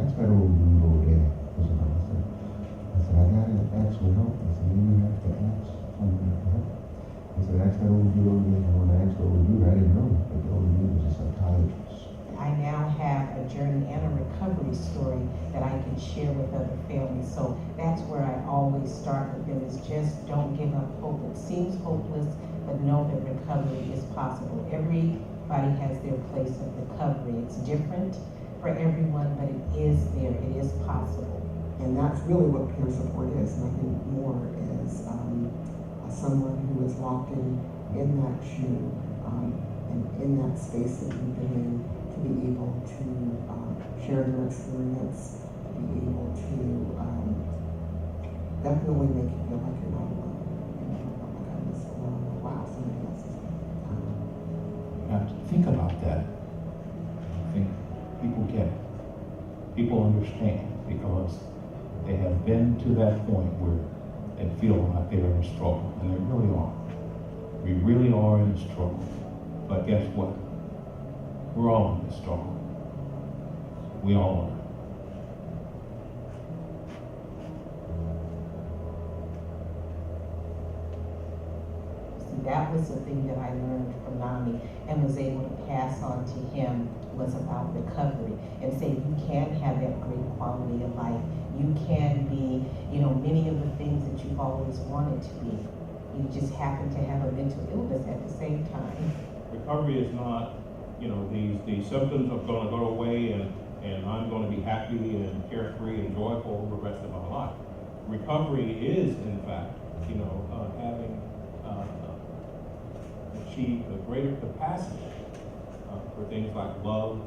ask that old dude over there. I said, I gotta ask for help. I said, you have to ask someone for help. They said, ask that old dude over there. And when I asked the old dude, I didn't know, but the old dude was a psychiatrist. I now have a journey and a recovery story that I can share with other families. So that's where I always start with them, is just don't give up hope. It seems hopeless, but know that recovery is possible. Everybody has their place of recovery. It's different for everyone, but it is there. It is possible. And that's really what peer support is. Nothing more is someone who has walked in that shoe and in that space that you've been in, to be able to share their experience, to be able to definitely make you feel like you're not alone. And oh my goodness, wow, somebody else is Now, think about that. I think people get it. People understand because they have been to that point where they feel like they're in a struggle, and they really are. We really are in a struggle. But guess what? We're all in the struggle. We all are. See, that was the thing that I learned from NAMI and was able to pass on to him, was about recovery, and say you can have that great quality of life. You can be, many of the things that you've always wanted to be. You just happen to have a mental illness at the same time. Recovery is not, these symptoms are going to go away and I'm going to be happy and carefree and joyful the rest of my life. Recovery is, in fact, having achieved a greater capacity for things like love,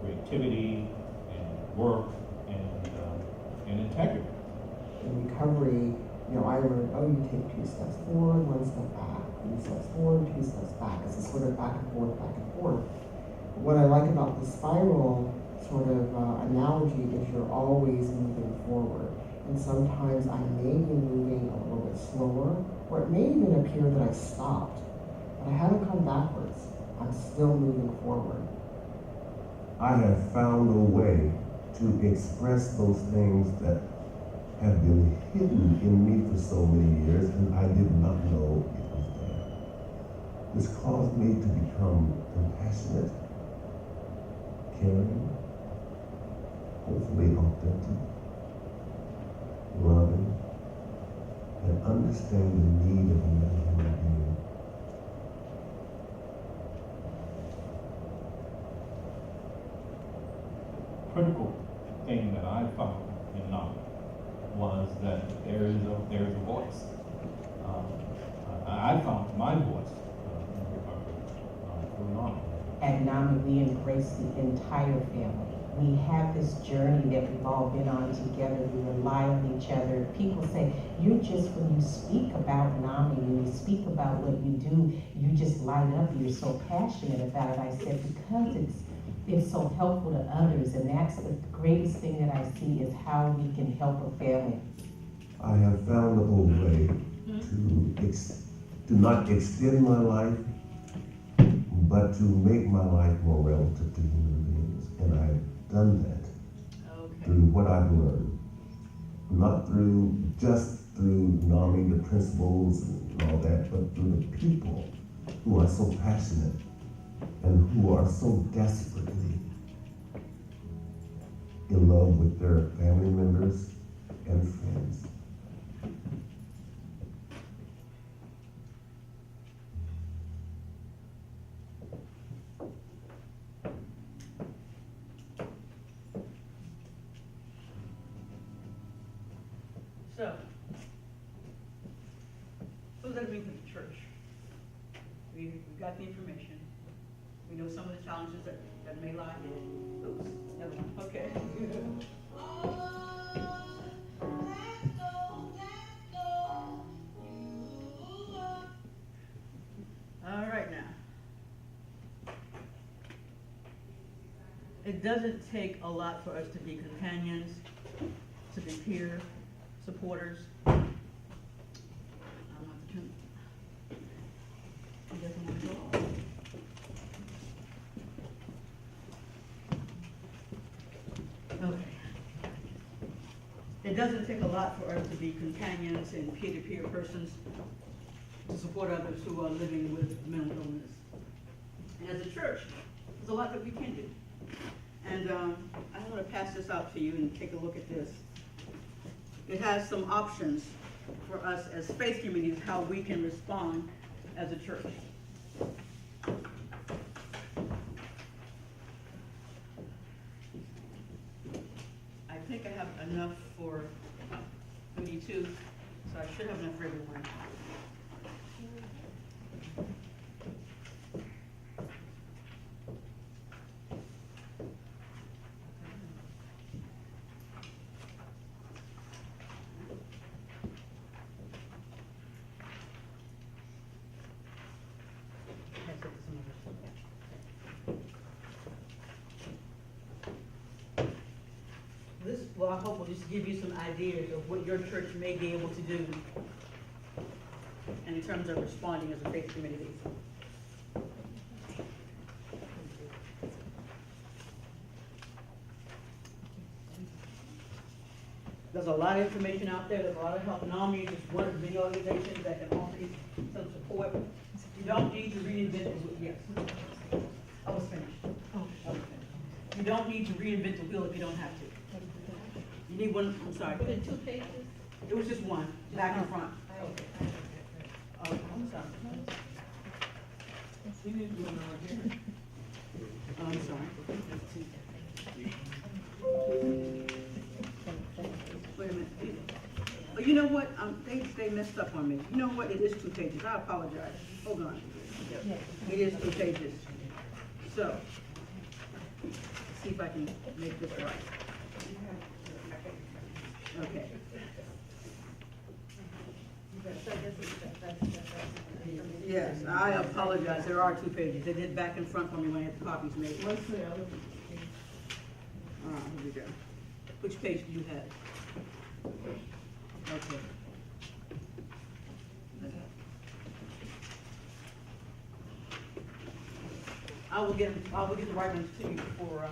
creativity, and work, and integrity. In recovery, I learned, you take 2 steps forward, 1 step back, 3 steps forward, 2 steps back. It's a sort of back and forth, back and forth. What I like about the spiral sort of analogy is you're always moving forward. And sometimes I may be moving a little bit slower, or it may even appear that I stopped, but I haven't come backwards. I'm still moving forward. I have found a way to express those things that have been hidden in me for so many years, and I did not know it was there. This caused me to become compassionate, caring, hopefully authentic, loving, and understand the need of another human being. Critical thing that I found in knowledge was that there is a voice. I found my voice in recovery through knowledge. At NAMI, we embrace the entire family. We have this journey that we've all been on together. We rely on each other. People say, when you speak about NAMI, when you speak about what you do, you just light up. You're so passionate about it. I said, because it's so helpful to others, and that's the greatest thing that I see is how we can help a family. I have found a way to not extend my life, but to make my life more relative to human beings. And I've done that through what I've learned. Not just through NAMI, the principles and all that, but through the people who are so passionate and who are so desperately in love with their family members and friends. So, what does that mean for the church? We got the information. We know some of the challenges that may lie ahead. Oops, never mind. Okay. All right now. It doesn't take a lot for us to be companions, to be peer supporters. He doesn't want to go. Okay. It doesn't take a lot for us to be companions and peer-to-peer persons to support others who are living with mental illness. And as a church, there's a lot that we can do. And I want to pass this out to you and take a look at this. It has some options for us as faith communities, how we can respond as a church. I think I have enough for 32, so I should have enough for everyone. This, well, I hope will just give you some ideas of what your church may be able to do in terms of responding as a faith community. There's a lot of information out there. There's a lot of help. NAMI is just one of the organizations that can offer you some support. You don't need to reinvent the wheel. Yes, I was finished. I was finished. You don't need to reinvent the wheel if you don't have to. You need one. I'm sorry. Was it 2 pages? It was just one, back and front. Okay. I'm sorry. You need one right here. Oh, I'm sorry. Wait a minute. Oh, you know what? They messed up on me. You know what? It is 2 pages. I apologize. Hold on. It is 2 pages. So, see if I can make this right. Okay. So this is Yes, I apologize, there are 2 pages. They did back and front for me when I had the copies made. What's the other? Here we go. Which page do you have? Okay. I will get the right ones to you before,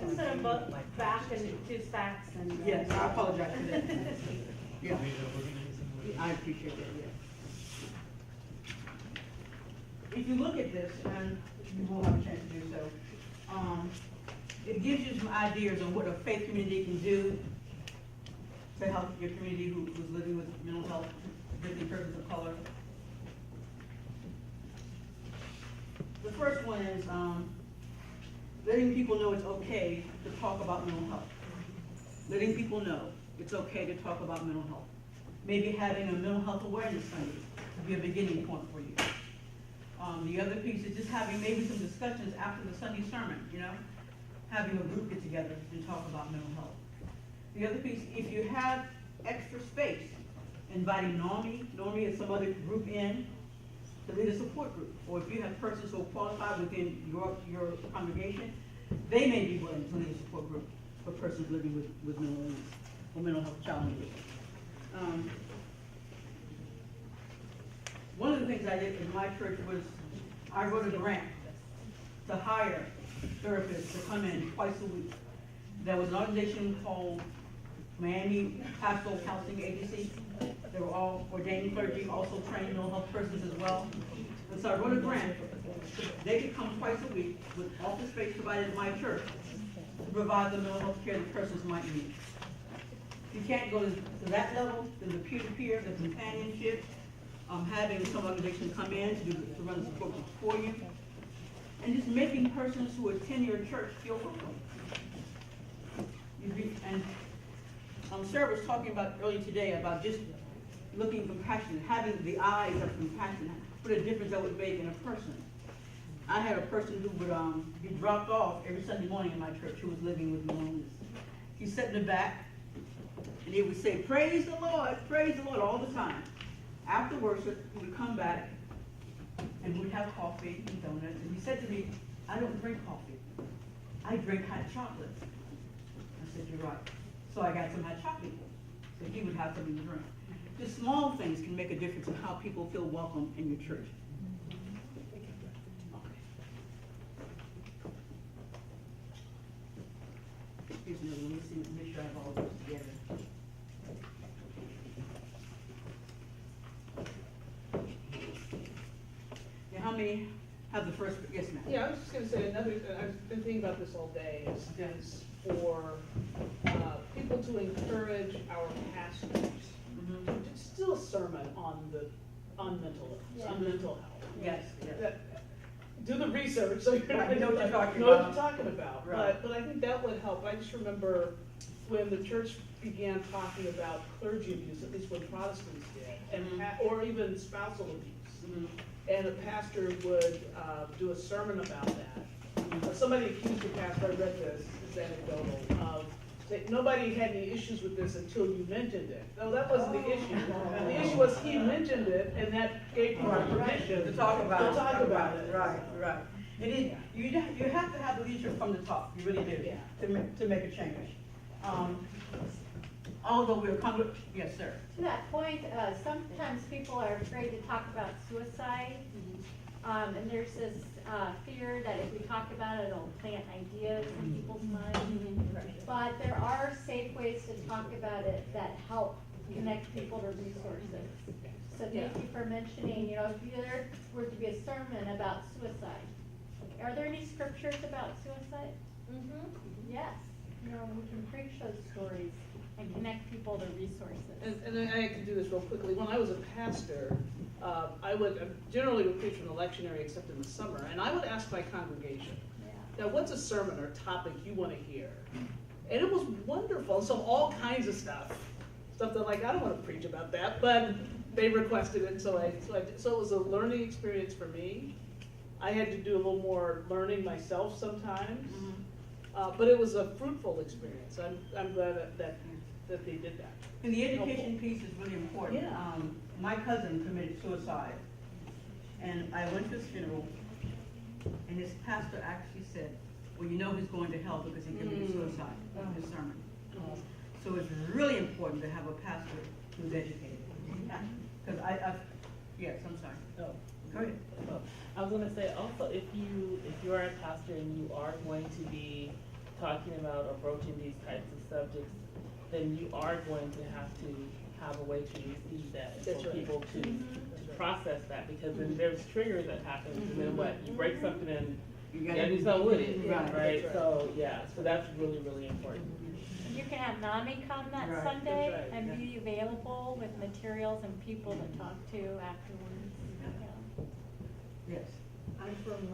Put them both back in 2 stacks and. yes, I apologize for that. Yeah. I appreciate that, yes. If you look at this, and you will have a chance to do so, it gives you some ideas on what a faith community can do to help your community who's living with mental health, particularly persons of color. The first one is letting people know it's okay to talk about mental health. Letting people know it's okay to talk about mental health. Maybe having a mental health awareness Sunday would be a beginning point for you. The other piece is just having maybe some discussions after the Sunday sermon, you know, having a group get together and talk about mental health. The other piece, if you have extra space, inviting Normie and some other group in to lead a support group, or if you have persons who are qualified within your congregation, they may be willing to lead a support group for persons living with mental illness or mental health challenges. One of the things I did in my church was I wrote a grant to hire therapists to come in twice a week. There was an organization called Miami Pastoral Counseling Agency. They were all ordained clergy, also trained mental health persons as well. And so I wrote a grant. They could come twice a week with office space provided in my church to provide the mental health care that persons might need. If you can't go to that level, then the peer-to-peer, the companionship, having some organization come in to run the support groups for you, and just making persons who attend your church feel welcome. Sarah was talking about earlier today about just looking compassionate, having the eyes of compassion, what a difference that would make in a person. I had a person who would be dropped off every Sunday morning in my church who was living with mental illness. He sat in the back, and he would say, praise the Lord, all the time. After worship, he would come back, and we'd have coffee and donuts, and he said to me, I don't drink coffee, I drink hot chocolate. I said, you're right. So I got some hot chocolate, so he would have something to drink. Just small things can make a difference in how people feel welcome in your church. Here's another one. Let me make sure I have all of those together. Now, how many have the first? Yes, ma'am. Yeah, I was just gonna say another, I've been thinking about this all day, is for people to encourage our pastors to still a sermon on mental illness, on mental health. Yes, yes. Do the research, so you're Right, not know what you're talking know what about. you're talking about. Right. But I think that would help. I just remember when the church began talking about clergy abuse, at least when Protestants did, and or even spousal abuse. And a pastor would do a sermon about that. Somebody accused the pastor, I read this, it's anecdotal, of saying nobody had any issues with this until you mentioned it. No, that wasn't the issue. The issue was he mentioned it, and that gave people permission To talk about it. To talk about it. Right, right. It is, you have to have the leadership from the top, you really do, Yeah. to make a change. Although we're yes, sir. To that point, sometimes people are afraid to talk about suicide. And there's this fear that if we talk about it, it'll plant ideas in people's minds. But there are safe ways to talk about it that help connect people to resources. So thank you for mentioning, you know, if there were to be a sermon about suicide, are there any scriptures about suicide? Yes. You know, we can preach those stories and connect people to resources. And I can do this real quickly. When I was a pastor, I generally would preach from the lectionary except in the summer, and I would ask my congregation, now what's a sermon or topic you want to hear? And it was wonderful. So all kinds of stuff that like, I don't want to preach about that, but they requested it, so it was a learning experience for me. I had to do a little more learning myself sometimes. Mhm. But it was a fruitful experience. I'm glad that they did that. And the education piece is really important. Yeah. My cousin committed suicide, and I went to his funeral, and his pastor actually said, well, you know he's going to hell because he committed suicide in his sermon. So it's really important to have a pastor who's educated. Because yes, I'm sorry. Oh. Go ahead. I was gonna say also, if you are a pastor and you are going to be talking about or broaching these types of subjects, then you are going to have a way to receive that and That's for right. people to process that, because then there's triggers that happen, and then what, you break something and you gotta do something with it, Right. right? That's right. So, yeah, so that's really, really important. You can have NAMI come that Right, Sunday that's right, and yeah. be available with materials and people to talk to afterwards. Yeah. Yes. I'm from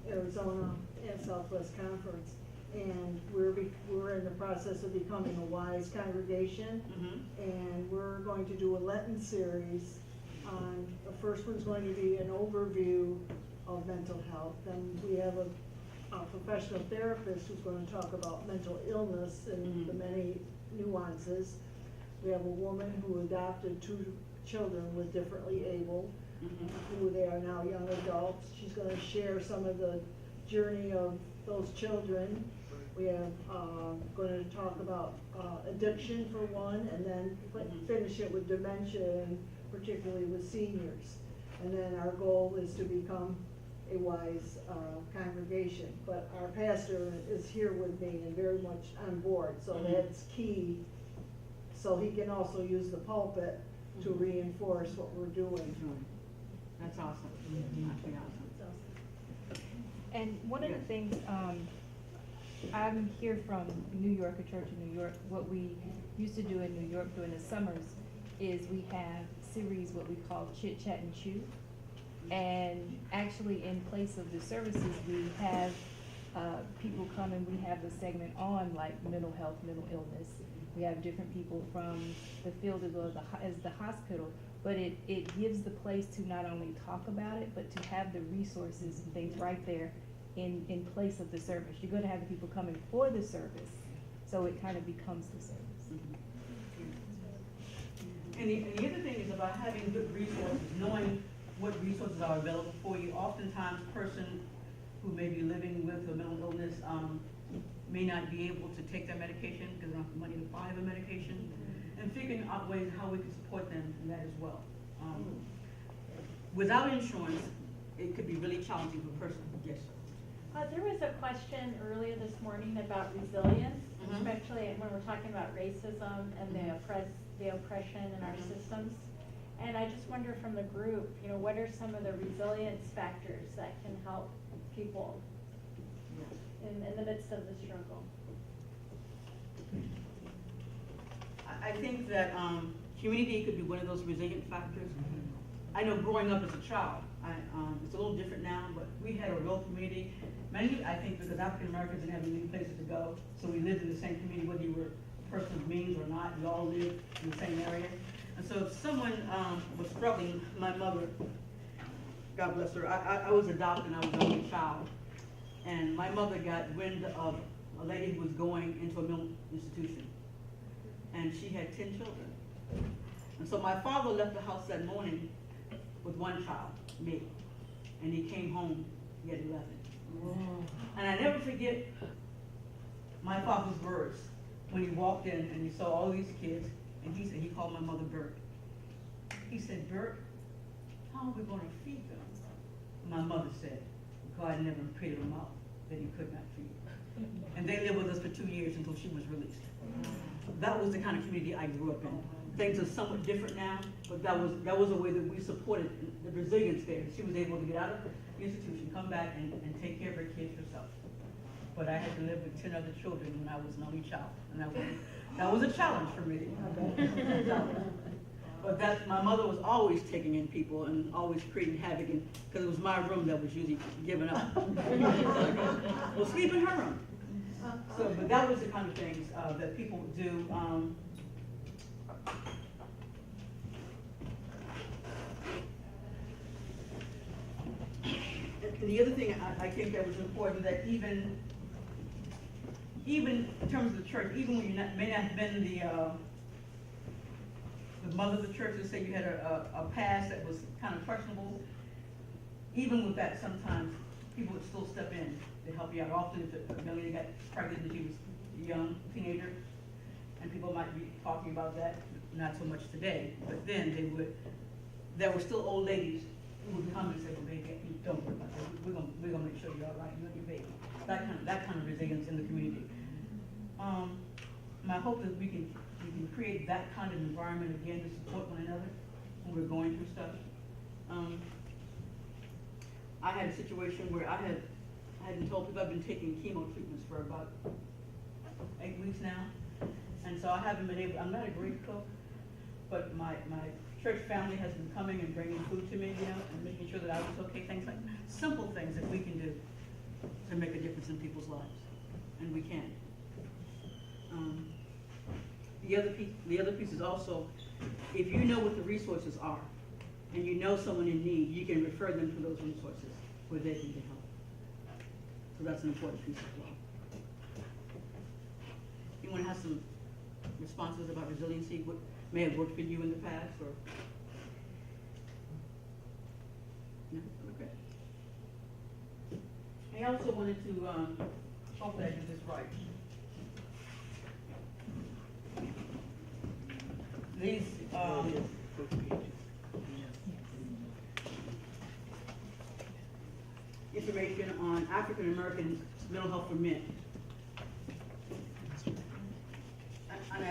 Arizona and Southwest Conference, and we're in the process of becoming a WISE congregation, Mhm. and we're going to do a Lenten series on, the first one's going to be an overview of mental health. Then we have a professional therapist who's going to talk about mental illness and the many nuances. We have a woman who adopted 2 children with differently able, who they are now young adults. She's gonna share some of the journey of those children. We have, gonna talk about, addiction for one, and then finish it with dementia, and particularly with seniors. And then our goal is to become a WISE, congregation. But our pastor is here with me and very much on board, so that's key. So he can also use the pulpit to reinforce what we're doing. That's awesome. Actually awesome. And one of the Yes. things, I'm here from New York, a church in New York. What we used to do in New York during the summers is we have series, what we call Chit Chat and Chew. And actually, in place of the services, we have people come and we have the segment on like mental health, mental illness. We have different people from the field as well as the hospital. But it gives the place to not only talk about it, but to have the resources and things right there in place of the service. You're gonna have the people coming for the service, so it kind of becomes the service. And the other thing is about having good resources, knowing what resources are available for you. Oftentimes, a person who may be living with a mental illness may not be able to take their medication because they don't have money to buy the medication, and figuring out ways how we can support them in that as well. Without insurance, it could be really challenging for a person. Yes. There was a question earlier this morning about resilience, Mhm. especially when we're talking about racism and the oppression in our systems. And I just wonder from the group, what are some of the resilience factors that can help people in the midst of the struggle? I think that community could be one of those resilient factors. I know growing up as a child, it's a little different now, but we had a real community. Mainly, I think, because African Americans didn't have many places to go, so we lived in the same community, whether you were a person of means or not. We all lived in the same area. And so if someone was struggling, my mother, God bless her, I was adopted and I was the only child. And my mother got wind of a lady who was going into a mental institution. And she had 10 children. And so my father left the house that morning with one child, me. And he came home, he had 11. And I never forget my father's words when he walked in and he saw all these kids, and he called my mother Bert. He said, Bert, how are we going to feed them? My mother said, God never created a mouth that he could not feed. And they lived with us for 2 years until she was released. That was the kind of community I grew up in. Things are somewhat different now, but that was a way that we supported the resilience there. She was able to get out of the institution, come back and take care of her kids herself. But I had to live with 10 other children when I was an only child, and that was a challenge for me. But my mother was always taking in people and always creating havoc, because it was my room that was usually given up. Well, sleep in her room. So, but that was the kind of things that people do. And the other thing I think that was important, that even in terms of the church, even when you may not have been the mother of the church, let's say you had a past that was kind of questionable, even with that, sometimes people would still step in to help you out. Often if a young lady got pregnant and she was a young teenager, and people might be talking about that, not so much today, but then there were still old ladies who would come and say, well, baby, don't worry about that, we're gonna make sure you're all right, you and your baby. That kind of resilience in the community. My hope is we can create that kind of environment again to support one another when we're going through stuff. I had a situation where I hadn't told people I've been taking chemo treatments for about 8 weeks now. And so I haven't been able, I'm not a great cook, but my church family has been coming and bringing food to me, and making sure that I was okay. Things like, simple things that we can do to make a difference in people's lives, and we can. The other piece is also, if you know what the resources are, and you know someone in need, you can refer them to those resources where they can get help. So that's an important piece as well. You want to have some responses about resiliency, what may have worked for you in the past, or? No? Okay. I also wanted to, hopefully I did this right. These, information on African American mental health for men. And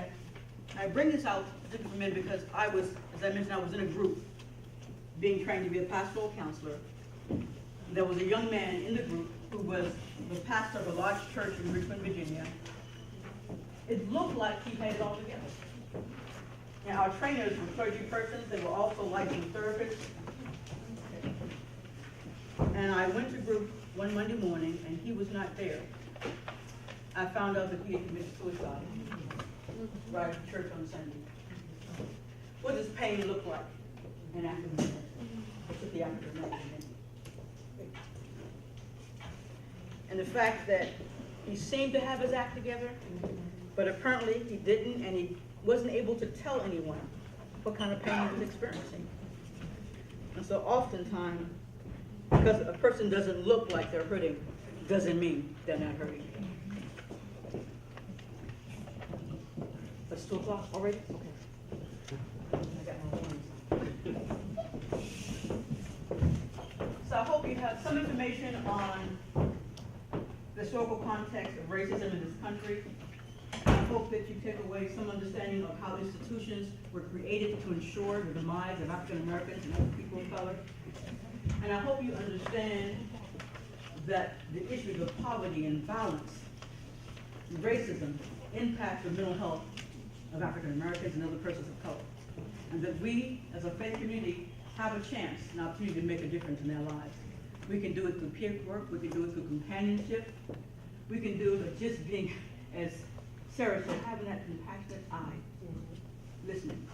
I bring this out particularly for men because I was, as I mentioned, I was in a group being trained to be a pastoral counselor. There was a young man in the group who was the pastor of a large church in Richmond, Virginia. It looked like he had it all together. And our trainers were clergy persons, they were also licensed therapists. And I went to group one Monday morning and he was not there. I found out that he had committed suicide right at church on Sunday. What does pain look like in African American? What's the African American? And the fact that he seemed to have his act together, but apparently he didn't, and he wasn't able to tell anyone what kind of pain he was experiencing. And so oftentimes, because a person doesn't look like they're hurting, doesn't mean they're not hurting. It's 2 o'clock already? Okay. I got my warnings on. So I hope you have some information on the historical context of racism in this country. I hope that you take away some understanding of how institutions were created to ensure the demise of African Americans and other people of color. And I hope you understand that the issues of poverty and violence, and racism, impact the mental health of African Americans and other persons of color. And that we, as a faith community, have a chance, an opportunity to make a difference in their lives. We can do it through peer work, we can do it through companionship, we can do it just being, as Sarah said, having that compassionate eye, listening.